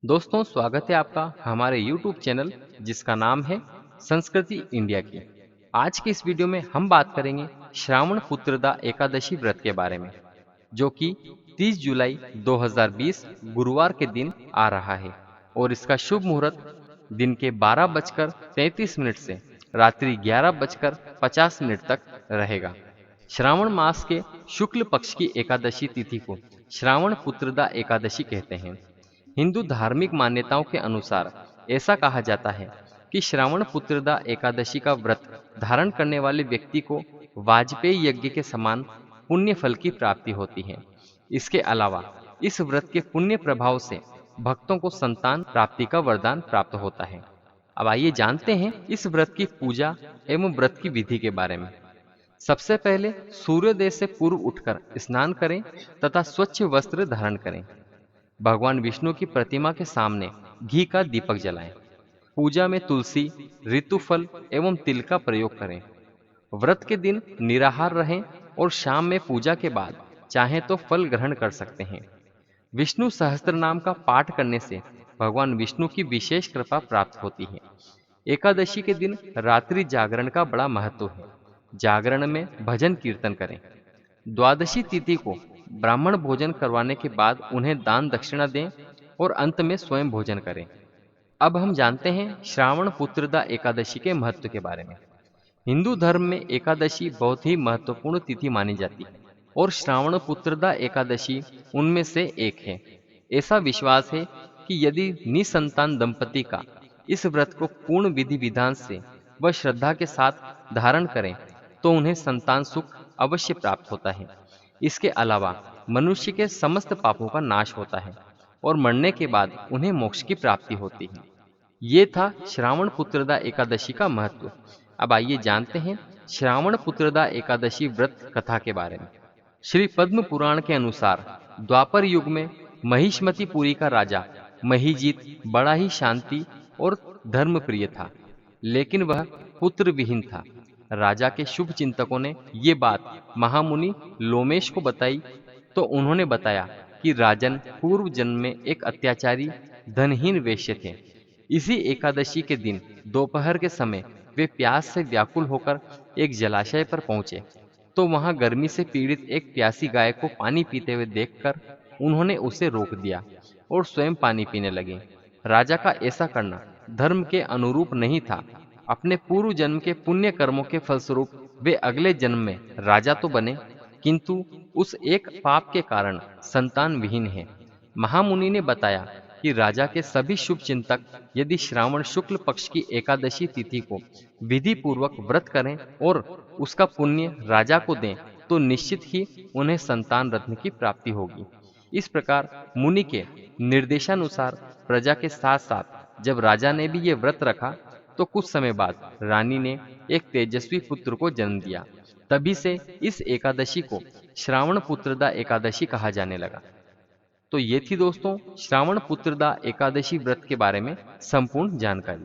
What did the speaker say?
दोस्तों, स्वागत है आपका हमारे YouTube चैनल जिसका नाम है संस्कृति इंडिया की। आज की इस वीडियो में हम बात करेंगे श्रावण पुत्रदा एकादशी व्रत के बारे में, जो कि 30 जुलाई 2020 गुरुवार के दिन आ रहा है और इसका शुभ मुहूर्त दिन के 12:33 से रात्रि 11:50 तक रहेगा। श्रावण मास के शुक्ल पक्ष की एकादशी तिथि को श्रावण पुत्रदा एकादशी कहते हैं। हिंदू धार्मिक मान्यताओं के अनुसार ऐसा कहा जाता है कि श्रावण पुत्रदा एकादशी का व्रत धारण करने वाले व्यक्ति को वाजपेयी यज्ञ के समान पुण्य फल की प्राप्ति होती है। इसके अलावा इस व्रत के पुण्य प्रभाव से भक्तों को संतान प्राप्ति का वरदान प्राप्त होता है। अब आइए जानते हैं इस व्रत की पूजा एवं व्रत की विधि के बारे में। सबसे पहले सूर्योदय से पूर्व उठकर स्नान करें तथा स्वच्छ वस्त्र धारण करें। भगवान विष्णु की प्रतिमा के सामने घी का दीपक जलाएं। पूजा में तुलसी, ऋतुफल एवं तिल का प्रयोग करें। व्रत के दिन निराहार रहें और शाम में पूजा के बाद चाहें तो फल ग्रहण कर सकते हैं। विष्णु सहस्त्र नाम का पाठ करने से भगवान विष्णु की विशेष कृपा प्राप्त होती है। एकादशी के दिन रात्रि जागरण का बड़ा महत्व है। जागरण में भजन कीर्तन करें। द्वादशी तिथि को ब्राह्मण भोजन करवाने के बाद उन्हें दान दक्षिणा दें और अंत में स्वयं भोजन करें। अब हम जानते हैं श्रावण पुत्रदा एकादशी के महत्व के बारे में। हिंदू धर्म में एकादशी बहुत ही महत्वपूर्ण तिथि मानी जाती है और श्रावण पुत्रदा एकादशी उनमें से एक है। ऐसा विश्वास है कि यदि निसंतान दंपति का इस व्रत को पूर्ण विधि विधान से व श्रद्धा के साथ धारण करें तो उन्हें संतान सुख अवश्य प्राप्त होता है। इसके अलावा मनुष्य के समस्त पापों का नाश होता है और मरने के बाद उन्हें मोक्ष की प्राप्ति होती है। ये था श्रावण पुत्रदा एकादशी का महत्व। अब आइए जानते हैं श्रावण पुत्रदा एकादशी व्रत कथा के बारे में। श्री पद्म पुराण के अनुसार द्वापर युग में महिष्मतिपुरी का राजा महीजीत बड़ा ही शांति और धर्म प्रिय था, लेकिन वह पुत्र विहीन था। राजा के शुभ चिंतकों ने ये बात महामुनि लोमेश को बताई तो उन्होंने बताया कि राजन पूर्व जन्म में एक अत्याचारी धनहीन वेश्य थे। इसी एकादशी के दिन दोपहर के समय वे प्यास से व्याकुल होकर एक जलाशय पर पहुंचे तो वहां गर्मी से पीड़ित एक प्यासी गाय को पानी पीते हुए देखकर उन्होंने उसे रोक दिया और स्वयं पानी पीने लगे। राजा का ऐसा करना धर्म के अनुरूप नहीं था। अपने पूर्व जन्म के पुण्य कर्मों के फलस्वरूप वे अगले जन्म में राजा तो बने, किंतु उस एक पाप के कारण संतान विहीन है। महामुनि ने बताया कि राजा के सभी शुभ चिंतक यदि श्रावण शुक्ल पक्ष की एकादशी तिथि को विधि पूर्वक व्रत करें और उसका पुण्य राजा को दें तो निश्चित ही उन्हें संतान रत्न की प्राप्ति होगी। इस प्रकार मुनि के निर्देशानुसार प्रजा के साथ साथ जब राजा ने भी ये व्रत रखा तो कुछ समय बाद रानी ने एक तेजस्वी पुत्र को जन्म दिया। तभी से इस एकादशी को श्रावण पुत्रदा एकादशी कहा जाने लगा। तो ये थी दोस्तों श्रावण पुत्रदा एकादशी व्रत के बारे में संपूर्ण जानकारी।